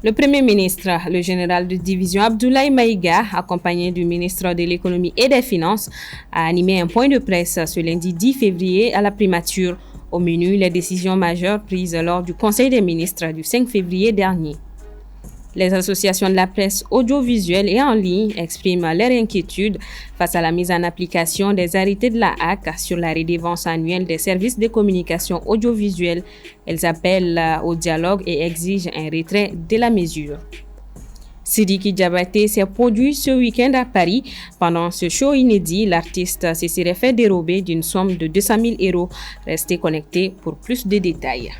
Le Premier ministre, le général de division Abdoulaye Maïga, accompagné du ministre de l'Économie et des Finances, a animé un point de presse ce lundi 10 février à la primature. Au menu, les décisions majeures prises lors du Conseil des ministres du 5 février dernier. Les associations de la presse audiovisuelle et en ligne expriment leur inquiétude face à la mise en application des arrêtés de la HAC sur la redevance annuelle des services de communication audiovisuelle. Elles appellent au dialogue et exigent un retrait de la mesure. Sidiki Diabaté s'est produit ce week-end à Paris. Pendant ce show inédit, l'artiste se serait fait dérober d'une somme de 200 000 euros. Restez connectés pour plus de détails.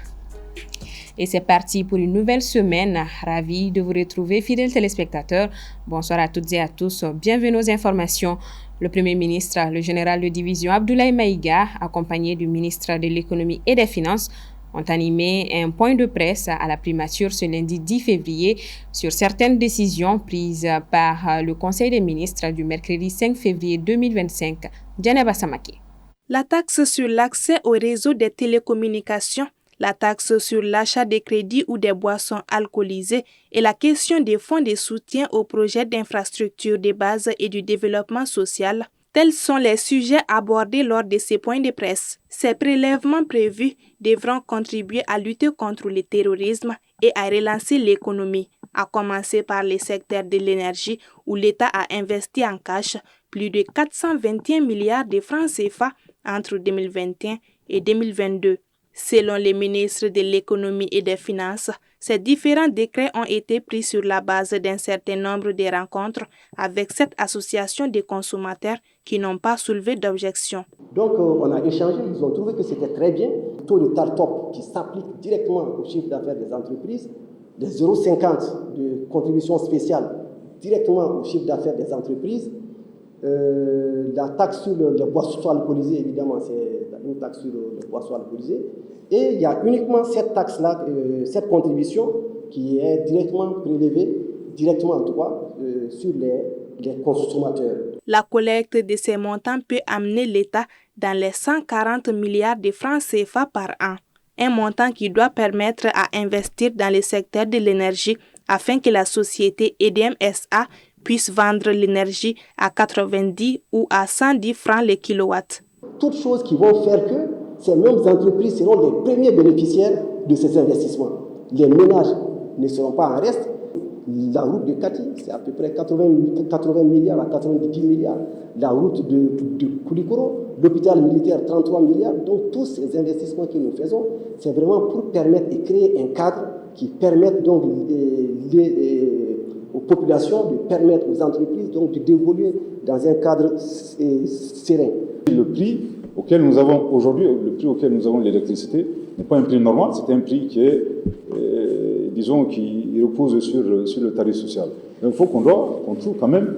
Et c'est parti pour une nouvelle semaine. Ravi de vous retrouver, fidèles téléspectateurs. Bonsoir à toutes et à tous. Bienvenue aux informations. Le Premier ministre, le général de division Abdoulaye Maïga, accompagné du ministre de l'Économie et des Finances, ont animé un point de presse à la primature ce lundi 10 février sur certaines décisions prises par le Conseil des ministres du mercredi 5 février 2025. Djaneba Samake. La taxe sur l'accès au réseau des télécommunications, la taxe sur l'achat des crédits ou des boissons alcoolisées et la question des fonds de soutien aux projets d'infrastructure de base et du développement social. Tels sont les sujets abordés lors de ces points de presse. Ces prélèvements prévus devront contribuer à lutter contre le terrorisme et à relancer l'économie, à commencer par le secteur de l'énergie où l'État a investi en cash plus de 421 milliards de francs CFA entre 2021 et 2022. Selon les ministres de l'Économie et des Finances, ces différents décrets ont été pris sur la base d'un certain nombre de rencontres avec cette association de consommateurs qui n'ont pas soulevé d'objection. Donc, on a échangé, ils ont trouvé que c'était très bien. Le taux de TARTOP qui s'applique directement au chiffre d'affaires des entreprises, les 0,50 de contribution spéciale directement au chiffre d'affaires des entreprises, la taxe sur les boissons alcoolisées, évidemment, c'est une taxe sur les boissons alcoolisées. Et il y a uniquement cette taxe-là, cette contribution qui est directement prélevée, directement en tout cas, sur les consommateurs. La collecte de ces montants peut amener l'État dans les 140 milliards de francs CFA par an. Un montant qui doit permettre à investir dans le secteur de l'énergie afin que la société EDM SA puisse vendre l'énergie à 90 ou à 110 francs le kilowatt. Toutes choses qui vont faire que ces mêmes entreprises seront les premiers bénéficiaires de ces investissements. Les ménages ne seront pas en reste. La route de Kati, c'est à peu près 80 milliards à 90 milliards. La route de Koulikoro, l'hôpital militaire, 33 milliards. Donc tous ces investissements que nous faisons, c'est vraiment pour permettre et créer un cadre qui permette donc aux populations, de permettre aux entreprises donc d'évoluer dans un cadre serein. Le prix auquel nous avons aujourd'hui, le prix auquel nous avons l'électricité, n'est pas un prix normal, c'est un prix qui est, disons, qui repose sur le tarif social. Donc il faut qu'on trouve quand même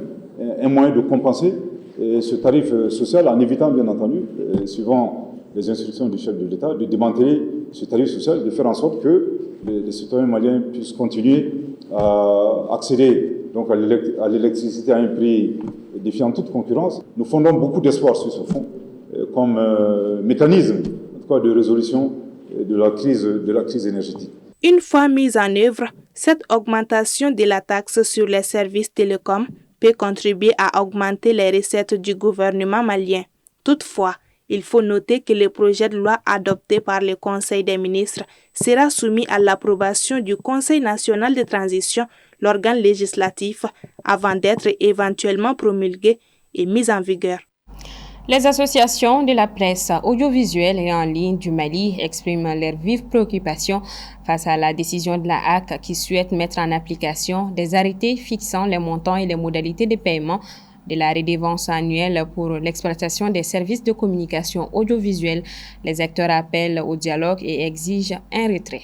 un moyen de compenser ce tarif social en évitant, bien entendu, suivant les instructions du chef de l'État, de démanteler ce tarif social, de faire en sorte que les citoyens maliens puissent continuer à accéder donc à l'électricité à un prix défiant toute concurrence. Nous fondons beaucoup d'espoir sur ce fonds comme mécanisme en tout cas, de résolution de la crise énergétique. Une fois mise en œuvre, cette augmentation de la taxe sur les services télécoms peut contribuer à augmenter les recettes du gouvernement malien. Toutefois, il faut noter que le projet de loi adopté par le Conseil des ministres sera soumis à l'approbation du Conseil national de transition, l'organe législatif, avant d'être éventuellement promulgué et mis en vigueur. Les associations de la presse audiovisuelle et en ligne du Mali expriment leurs vives préoccupations face à la décision de la HAC qui souhaite mettre en application des arrêtés fixant les montants et les modalités de paiement de la redevance annuelle pour l'exploitation des services de communication audiovisuelle. Les acteurs appellent au dialogue et exigent un retrait.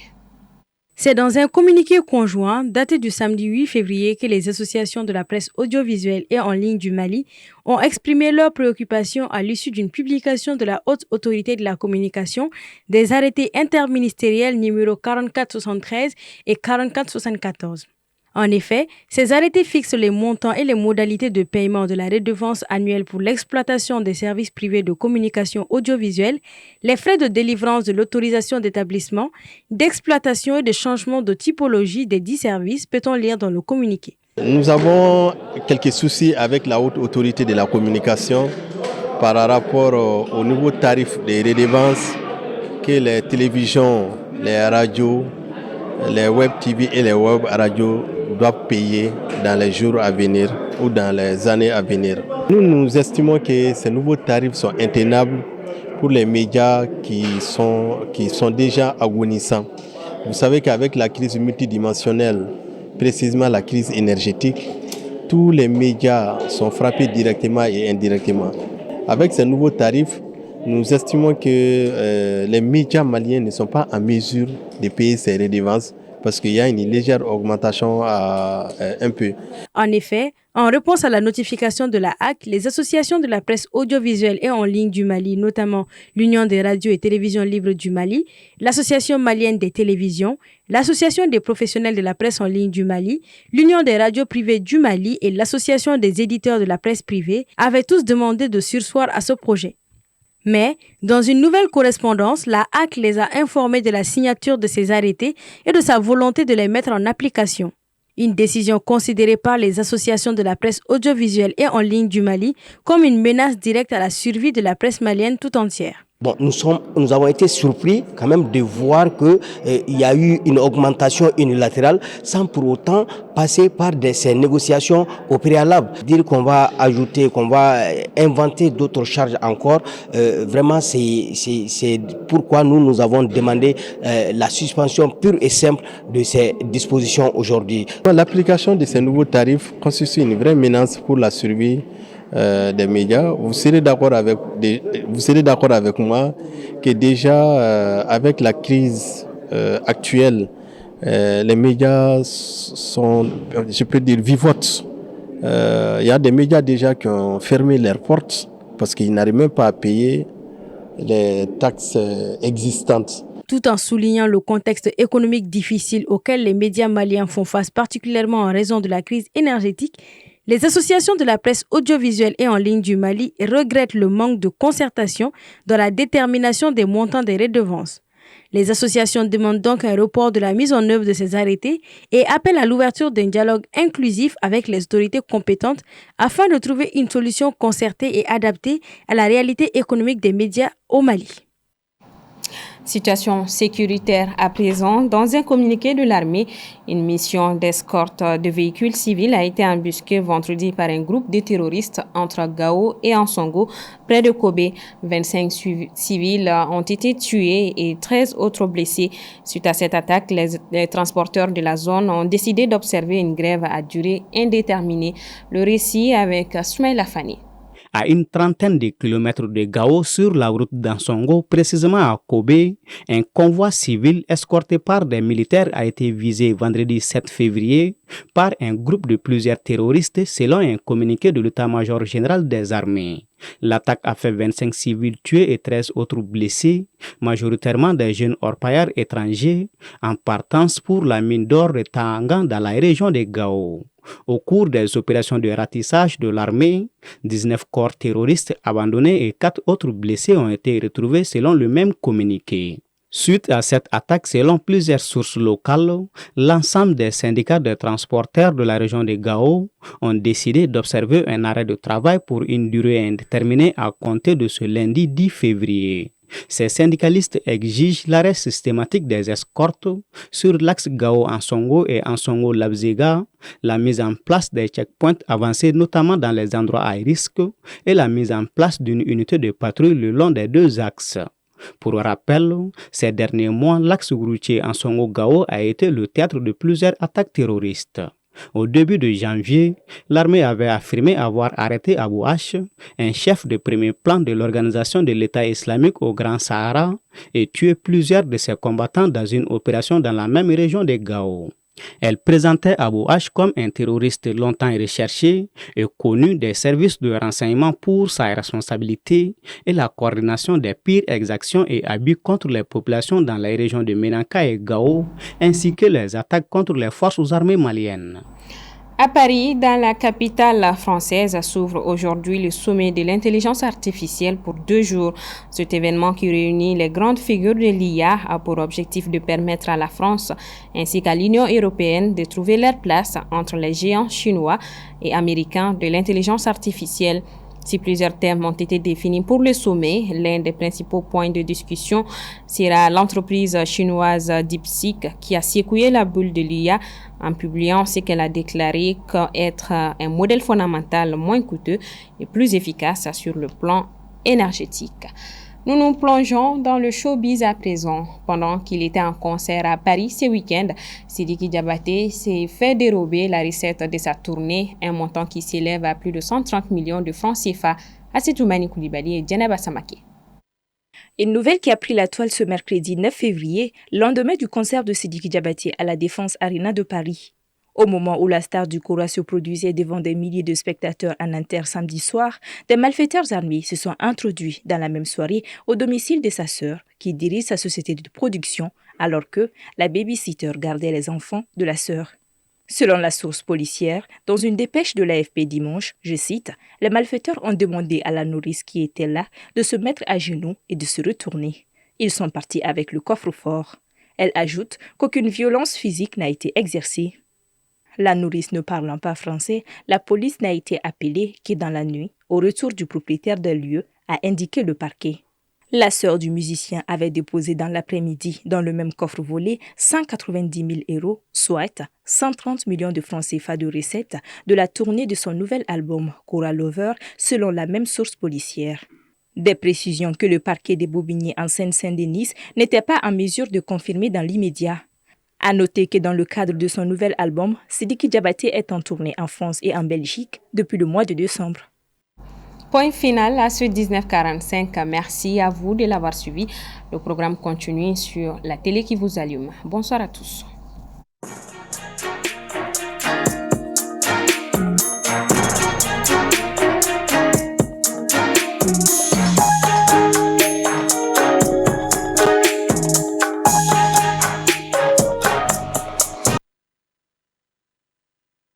C'est dans un communiqué conjoint daté du samedi 8 février que les associations de la presse audiovisuelle et en ligne du Mali ont exprimé leurs préoccupations à l'issue d'une publication de la Haute Autorité de la Communication des arrêtés interministériels numéro 4473 et 4474. En effet, ces arrêtés fixent les montants et les modalités de paiement de la redevance annuelle pour l'exploitation des services privés de communication audiovisuelle, les frais de délivrance de l'autorisation d'établissement, d'exploitation et de changement de typologie des 10 services, peut-on lire dans le communiqué. Nous avons quelques soucis avec la haute autorité de la communication par rapport au nouveau tarif des redevances que les télévisions, les radios, les web TV et les web radios doivent payer dans les jours à venir ou dans les années à venir. Nous estimons que ces nouveaux tarifs sont intenables pour les médias qui sont déjà agonisants. Vous savez qu'avec la crise multidimensionnelle, précisément la crise énergétique, tous les médias sont frappés directement et indirectement. Avec ces nouveaux tarifs, nous estimons que les médias maliens ne sont pas en mesure de payer ces redevances parce qu'il y a une légère augmentation un peu. En effet, en réponse à la notification de la HAC, les associations de la presse audiovisuelle et en ligne du Mali, notamment l'Union des radios et télévisions libres du Mali, l'Association malienne des télévisions, l'Association des professionnels de la presse en ligne du Mali, l'Union des radios privées du Mali et l'Association des éditeurs de la presse privée avaient tous demandé de surseoir à ce projet. Mais, dans une nouvelle correspondance, la HAC les a informés de la signature de ces arrêtés et de sa volonté de les mettre en application. Une décision considérée par les associations de la presse audiovisuelle et en ligne du Mali comme une menace directe à la survie de la presse malienne tout entière. Bon, nous avons été surpris quand même de voir qu'il y a eu une augmentation unilatérale sans pour autant passer par ces négociations au préalable. Dire qu'on va ajouter, qu'on va inventer d'autres charges encore, vraiment c'est pourquoi nous avons demandé la suspension pure et simple de ces dispositions aujourd'hui. L'application de ces nouveaux tarifs constitue une vraie menace pour la survie des médias. Vous serez d'accord avec moi que déjà avec la crise actuelle, les médias sont, je peux dire, vivotent. Il y a des médias déjà qui ont fermé leurs portes parce qu'ils n'arrivent même pas à payer les taxes existantes. Tout en soulignant le contexte économique difficile auquel les médias maliens font face, particulièrement en raison de la crise énergétique, les associations de la presse audiovisuelle et en ligne du Mali regrettent le manque de concertation dans la détermination des montants des redevances. Les associations demandent donc un report de la mise en œuvre de ces arrêtés et appellent à l'ouverture d'un dialogue inclusif avec les autorités compétentes afin de trouver une solution concertée et adaptée à la réalité économique des médias au Mali. Situation sécuritaire à présent. Dans un communiqué de l'armée, une mission d'escorte de véhicules civils a été embusquée vendredi par un groupe de terroristes entre Gao et Ansongo, près de Kobe. 25 civils ont été tués et 13 autres blessés. Suite à cette attaque, les transporteurs de la zone ont décidé d'observer une grève à durée indéterminée. Le récit avec Soumaïla Fani. À une trentaine de kilomètres de Gao sur la route d'Ansongo, précisément à Kobe, un convoi civil escorté par des militaires a été visé vendredi 7 février par un groupe de plusieurs terroristes selon un communiqué de l'état-major général des armées. L'attaque a fait 25 civils tués et 13 autres blessés, majoritairement des jeunes orpailleurs étrangers, en partance pour la mine d'or de Tangan dans la région de Gao. Au cours des opérations de ratissage de l'armée, 19 corps terroristes abandonnés et 4 autres blessés ont été retrouvés selon le même communiqué. Suite à cette attaque, selon plusieurs sources locales, l'ensemble des syndicats de transporteurs de la région de Gao ont décidé d'observer un arrêt de travail pour une durée indéterminée à compter de ce lundi 10 février. Ces syndicalistes exigent l'arrêt systématique des escortes sur l'axe Gao-Ansongo et Ansongo-Labzega, la mise en place des checkpoints avancés notamment dans les endroits à risque et la mise en place d'une unité de patrouille le long des deux axes. Pour rappel, ces derniers mois, l'axe routier Ansongo-Gao a été le théâtre de plusieurs attaques terroristes. Au début de janvier, l'armée avait affirmé avoir arrêté Abou H, un chef de premier plan de l'organisation de l'État islamique au Grand Sahara, et tué plusieurs de ses combattants dans une opération dans la même région de Gao. Elle présentait Abou H comme un terroriste longtemps recherché et connu des services de renseignement pour sa responsabilité et la coordination des pires exactions et abus contre les populations dans les régions de Menaka et Gao, ainsi que les attaques contre les forces armées maliennes. À Paris, dans la capitale française, s'ouvre aujourd'hui le sommet de l'intelligence artificielle pour 2 jours. Cet événement qui réunit les grandes figures de l'IA a pour objectif de permettre à la France ainsi qu'à l'Union européenne de trouver leur place entre les géants chinois et américains de l'intelligence artificielle. Si plusieurs thèmes ont été définis pour le sommet, l'un des principaux points de discussion sera l'entreprise chinoise DeepSeek qui a secoué la bulle de l'IA en publiant ce qu'elle a déclaré être un modèle fondamental moins coûteux et plus efficace sur le plan énergétique. Nous nous plongeons dans le showbiz à présent. Pendant qu'il était en concert à Paris ce week-end, Sidiki Diabaté s'est fait dérober la recette de sa tournée, un montant qui s'élève à plus de 130 millions de francs CFA. Assetoumani Koulibaly et Djenaba Samake. Une nouvelle qui a pris la toile ce mercredi 9 février, lendemain du concert de Sidiki Diabaté à la Défense Arena de Paris. Au moment où la star du Kora se produisait devant des milliers de spectateurs en Inter samedi soir, des malfaiteurs armés se sont introduits dans la même soirée au domicile de sa sœur, qui dirige sa société de production, alors que la babysitter gardait les enfants de la sœur. Selon la source policière, dans une dépêche de l'AFP dimanche, je cite, « Les malfaiteurs ont demandé à la nourrice qui était là de se mettre à genoux et de se retourner. Ils sont partis avec le coffre-fort. » Elle ajoute qu'aucune violence physique n'a été exercée. La nourrice ne parlant pas français, la police n'a été appelée que dans la nuit, au retour du propriétaire des lieux, a indiqué le parquet. La sœur du musicien avait déposé dans l'après-midi, dans le même coffre volé, 190 000 €, soit 130 millions de francs CFA de recettes de la tournée de son nouvel album Kora Lover, selon la même source policière. Des précisions que le parquet de Bobigny en Seine-Saint-Denis n'était pas en mesure de confirmer dans l'immédiat. À noter que dans le cadre de son nouvel album, Sidiki Diabaté est en tournée en France et en Belgique depuis le mois de décembre. Point final à ce 19h45. Merci à vous de l'avoir suivi. Le programme continue sur la télé qui vous allume. Bonsoir à tous.